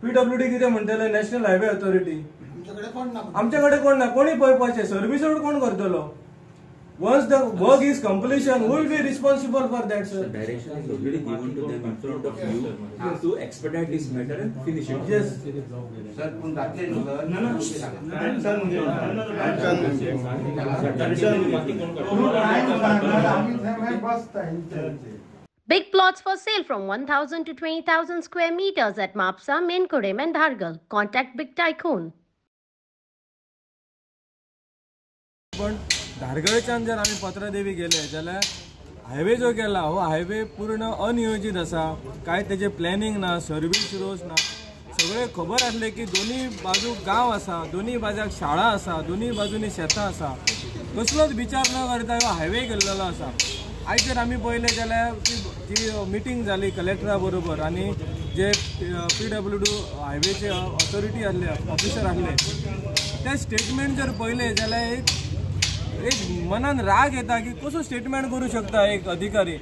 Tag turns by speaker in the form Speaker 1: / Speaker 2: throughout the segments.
Speaker 1: PWD कितें म्हणटले national highway authority आमच्याकडे कोण ना कोणी पळपाचे सर्व्हिस रोड कोण करतलो once the work is completion who will be responsible for that sir
Speaker 2: direction is already given to them in front of you to expedite this matter and finish it
Speaker 1: yes
Speaker 2: sir पण घातले
Speaker 3: Big plots for sale from 1,000 to 20,000 square meters at Mapsa, Menkodem and Dhargal. Contact Big Tycoon.
Speaker 1: पण धारगळच्यान जर आम्ही पत्रादेवी गेले जाल्यार highway जो केला हो हायवे पूर्ण अनियोजित असा काय त्याचे प्लॅनिंग ना सर्व्हिस रोड्स ना सगळे खबर असले की दोन्ही बाजू गाव असा दोन्ही बाजूक शाळा असा दोन्ही बाजूनी शेतां असा कसलोच विचार न करता हायवे केल्लो असा आयज जर आम्ही पळयलें जाल्यार जी मिटींग जाली कलेक्टरा बरोबर आणि जे PWD हायवेचे अथॉरिटी आसले ऑफिसर आसले ते स्टेटमेंट जर पळयले जाल्यार एक मनान राग येता की कसो स्टेटमेंट करू शकता एक अधिकारी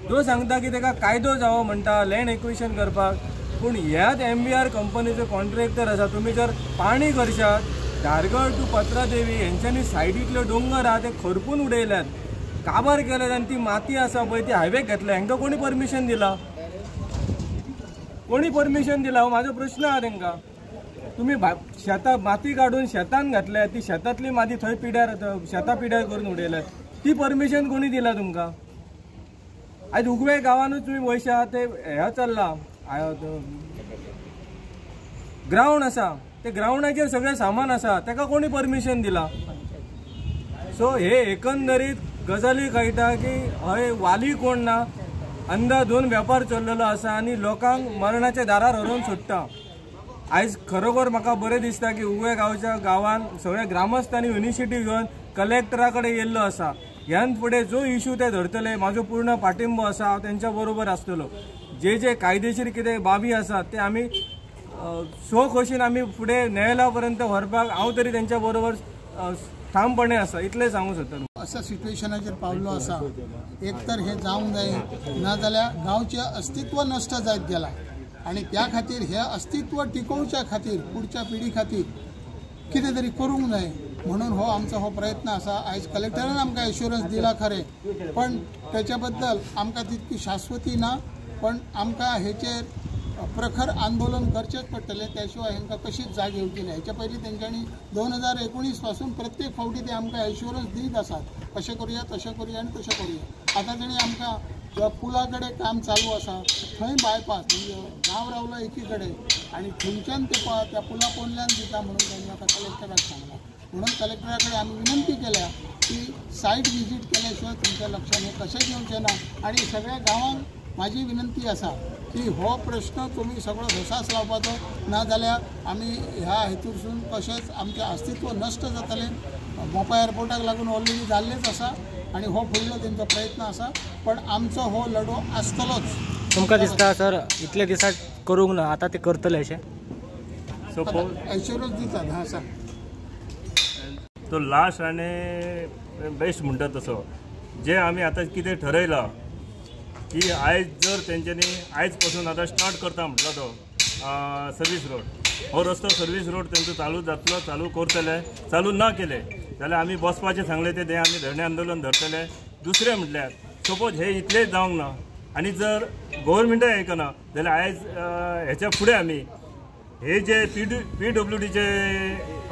Speaker 1: जो सांगता की तेका कायदो जावो म्हणटा लँड एक्विजिशन करपाक पूण ह्याच MBR कंपनीचो कॉन्ट्रॅक्टर आसा तुमी जर पाणी करशात धारगळ टू पत्रादेवी हेंच्यांनी सायडीतले डोंगर आहा ते खरपून उडयल्यात काबार केल्यात आनी ती माती आसा पळय ती हायवे घेतल्या हांकां कोणी परमिशन दिला कोणी परमिशन दिला हो म्हाजो प्रश्न आहा तांकां तुम्ही शेतां माती काढून शेतान घातल्या ती शेतांतली माती थंय पिड्यार शेतां पिड्यार करून उडयल्यात ती परमिशन कोणी दिला तुमकां आज उगवे गांवानूच तुम्ही वयशा ते हे चल्ला ग्राउंड आसा ते ग्राउंडाचेर सगळें सामान आसा ताका कोणी परमिशन दिला सो हे एकंदरीत गजाली कळटा की हय वाली कोण ना अंधाधुंद वेपार चल्लेलो आसा आनी लोकांक मरणाच्या दारार व्हरून सोडटा आयज खरोखर म्हाका बरें दिसता की उगवे गांवच्या गांवान सगळ्या ग्रामस्थांनी इनिशिएटीव घेवन कलेक्टरा कडेन येयल्लो आसा ह्यान फुडें जो इश्यू ते धरतले म्हाजो पूर्ण पाठिंबो आसा हांव तेंच्या बरोबर आसतलो जे कायदेशीर कितें बाबी आसात ते आमी खोशीन आमी फुडें न्यायालया पर्यंत व्हरपाक हांव तरी तेंच्या बरोबर ठामपणे आसा इतलें सांगूंक सोदतालो
Speaker 4: अशा सिच्युएशनाचेर पावलो आसा एक तर हे जावंक जाय नाजाल्यार गांवचें अस्तित्व नश्ट जायत गेलां आणि त्या खातीर हे अस्तित्व टिकोवच्या खातीर पुढच्या पिढी खातीर कितें तरी करूंक जाय म्हणून हो आमचो हो प्रयत्न आसा आयज कलेक्टरान आमकां एश्युरन्स दिला खरें पण त्याच्या बद्दल आमकां तितकी शाश्वती ना पण आमकां हेचेर प्रखर आंदोलन करचेच पडटलें त्या शिवाय हांकां कशीच जाग येवची ना हेच्या पयलीं तेंच्यांनी 2019 पासून प्रत्येक फावटी ते आमकां एश्युरन्स दीत आसात अशें करुया तशें करुया आनी तशें करुया आतां तेणी आमकां पुला कडेन काम चालू आसा थंय बायपास म्हणजे गांव रावलो एकी कडेन आनी थंयच्यान ते त्या पुला पोंदल्यान दिता म्हणून तांणी आतां कलेक्टराक सांगलां म्हणून कलेक्टरा कडेन आमी विनंती केल्या की सायट विजीट केल्या शिवाय तुमच्या लक्षान हे कशें घेवचें ना आनी सगळ्या गांवांक म्हाजी विनंती आसा की हो प्रश्न तुमी सगळो घसास लावपाचो नाजाल्यार आमी ह्या हेतूरसून कशेंच आमचें अस्तित्व नश्ट जातलें मोपा एअरपोर्टाक लागून ऑलरेडी जाल्लेच आसा आणि हो फुडलो तेंचो प्रयत्न आसा पण आमचो हो लढो आसतलोच
Speaker 5: तुमकां दिसता सर इतले दिसात करूंक ना आता ते करतले अशें
Speaker 1: सो
Speaker 4: एश्युरन्स दितात हां सर
Speaker 6: तो लास्ट आनी बेस्ट म्हणटा तसो जे आमी आतां कितें ठरयलां की आयज जर तेंच्यांनी आयज पासून आतां स्टार्ट करता म्हटलो तो सर्वीस रोड हो रस्तो सर्वीस रोड तेंचो चालू जातलो चालू करतले चालू ना केले जाल्यार आमी बसपाचें सांगले ते आमी धरणे आंदोलन धरतले दुसरें म्हटल्यार सपोज हे इतलें जावंक ना आनी जर गव्हर्मेंटय आयकना जाल्यार आयज हेच्या फुडें आमी हे जे PWDचे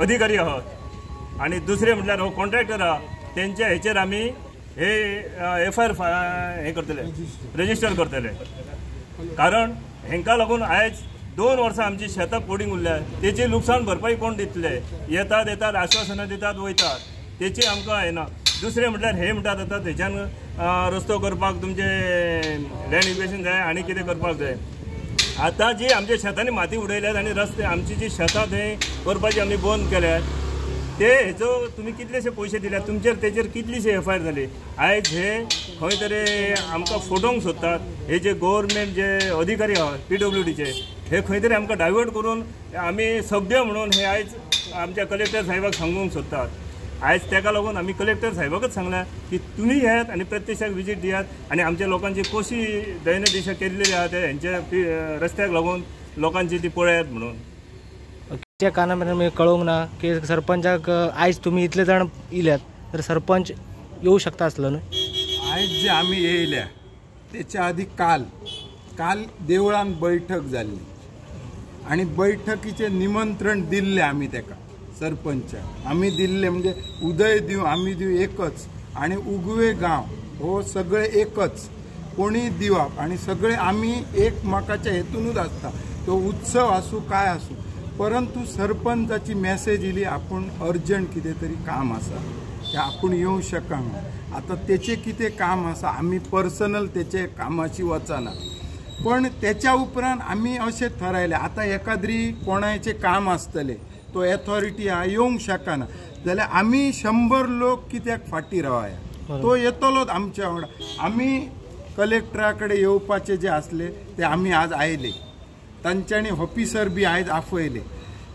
Speaker 6: अधिकारी आहात आनी दुसरे म्हटल्यार हो कॉन्ट्रॅक्टर आहा तेंच्या हेचेर आमी हे FIR हे करतले रजिस्टर करतले कारण हेंका लागून आयज 2 वर्सां आमची शेतां पडींग उरल्या तेची लुकसाण भरपाई कोण दितले येतात आश्वासनां दितात वयतात तेची आमकां येना दुसरें म्हटल्यार हे म्हणटात आतां थंयच्यान रस्तो करपाक तुमचे लँड एक्विजिशन जाय आनी कितें करपाक जाय आतां जी आमच्या शेतांनी माती उडयल्यात आनी रस्ते आमची जी शेतां थंय करपाची आमी बंद केल्यात ते हेचो तुमी कितलेशे पयशे दिल्यात तुमचेर तेचेर कितलीशी FIR जाली आयज हे खंय तरी आमकां फोडोवंक सोदतात हे जे गव्हर्मेंट जे अधिकारी आहात PWDचे हे खंय तरी आमकां डायवर्ट करून आमी सभ्य म्हणून हे आयज आमच्या कलेक्टर साहेबाक सांगूंक सोदतात आयज तेका लागून आमी कलेक्टर साहेबाकच सांगला की तुमी येयात आनी प्रत्यक्षाक विजीट दियात आनी आमच्या लोकांची कशी दैनदिशा केल्ली आहा ते हेंच्या रस्त्याक लागून लोकांची ती पळयात म्हणून.
Speaker 5: त्या कारणान मी कळोंक ना की सरपंचाक आयज तुम्ही इतले जाण इल्यात तर सरपंच येऊ शकता आसलो न्हू.
Speaker 7: आयज जे आम्ही येयल्या त्याच्या आधी काल देवळान बैठक जाल्ली आणि बैठकीचे निमंत्रण दिल्ले आम्ही तेका सरपंच आम्ही दिल्ले म्हणजे उदय दिव आम्ही दिव एकच आणि उगवे गाव हो सगळे एकच कोणी दिवप आणि सगळे आम्ही एकमेकाच्या हेतूनच असता तो उत्सव असू काय असू. परंतु सरपंचाची मेसेज इली आपण अर्जंट कितें तरी काम आसा ते आपण येऊ शकना. आता त्याचे कितें काम आसा आम्ही पर्सनल त्याचे कामाची वचना पण त्याच्या उपरांत आम्ही असे ठरयले आता एखाद्री कोणाचे काम आसतले तो अथॉरिटी येवंक शकना जाल्यार आम्ही 100 लोक कित्याक फाटी रावया तो येतलोच आमच्या वांगडा. आम्ही कलेक्टराकडे येवपाचे जे असले ते आम्ही आज आयले तांच्यांनी ऑफिसर बी आयज आफयले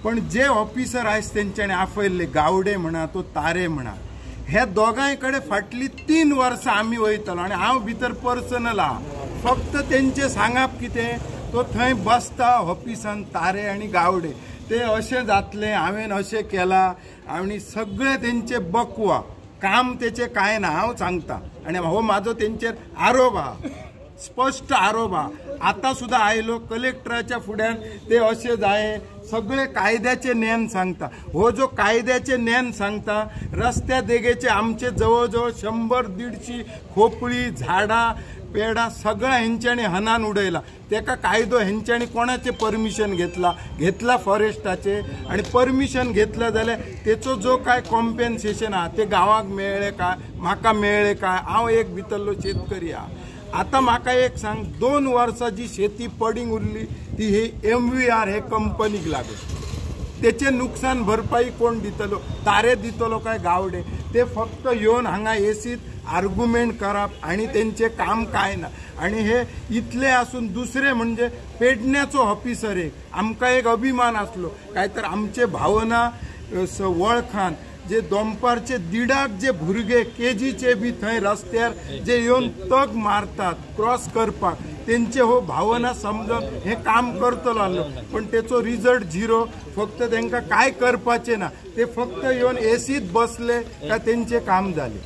Speaker 7: पण जे ऑफिसर आयज तेंच्यांनी आफयल्ले गावडे म्हणा तो तारे म्हणा हे दोगांय कडे फाटली 3 वर्सां आम्ही वयतलो आणि हांव भितर पर्सनल आहा फक्त तेंचे सांगप कितें तो थंय बसता ऑफिसान तारे आणि गावडे ते अशें जातले हांवें अशें केला आणि सगळे तेंचे बकवा काम तेचे काय ना हांव सांगता आणि हो म्हाजो तेंचेर आरोप आहा स्पष्ट आरोप आहा. आता सुद्धा आयलो कलेक्टराच्या फुड्यान ते अशें जाय सगळे कायद्याचे नेम सांगता. हो जो कायद्याचे नेम सांगता रस्त्या देगेचे आमचे जवळ जवळ 100-150 खोपळी झाडां पेडां सगळं हेंच्यांनी हनान उडयला. तेका कायदो हेंच्यांनी कोणाचे परमिशन घेतला फॉरेस्टाचे आणि परमिशन घेतला जाल्यार तेचो जो काय कॉम्पेन्सेशन आहा ते गांवाक मेळ्ळे काय म्हाका मेळ्ळे काय. हांव एक भितरलो शेतकरी आहा. आता म्हाका एक सांग 2 वर्सां जी शेती पडींग उरली ती ही MVR हे कंपनीक लागून त्याचे नुकसान भरपाई कोण दितलो तारे दितलो काय गावडे ते फक्त येवन हांगा एसीत आर्ग्युमेंट करप आणि त्यांचे काम काय ना. आणि हे इतले असून दुसरे म्हणजे पेडण्याचो ऑफिसर एक आमकां एक अभिमान असलो काय तर आमचे भावना वळखान जे दोंपारचे 1.5 जे भुरगे केजीचे बी थंय रस्त्यार जे येवन तग मारतात क्रॉस करपाक तेंचे हो भावना समजून हे काम करतलो आसलो पण तेचो रिजल्ट 0. फक्त तांकां काय करपाचें ना ते फक्त येवन एसीत बसले काय तेंचे काम जाले.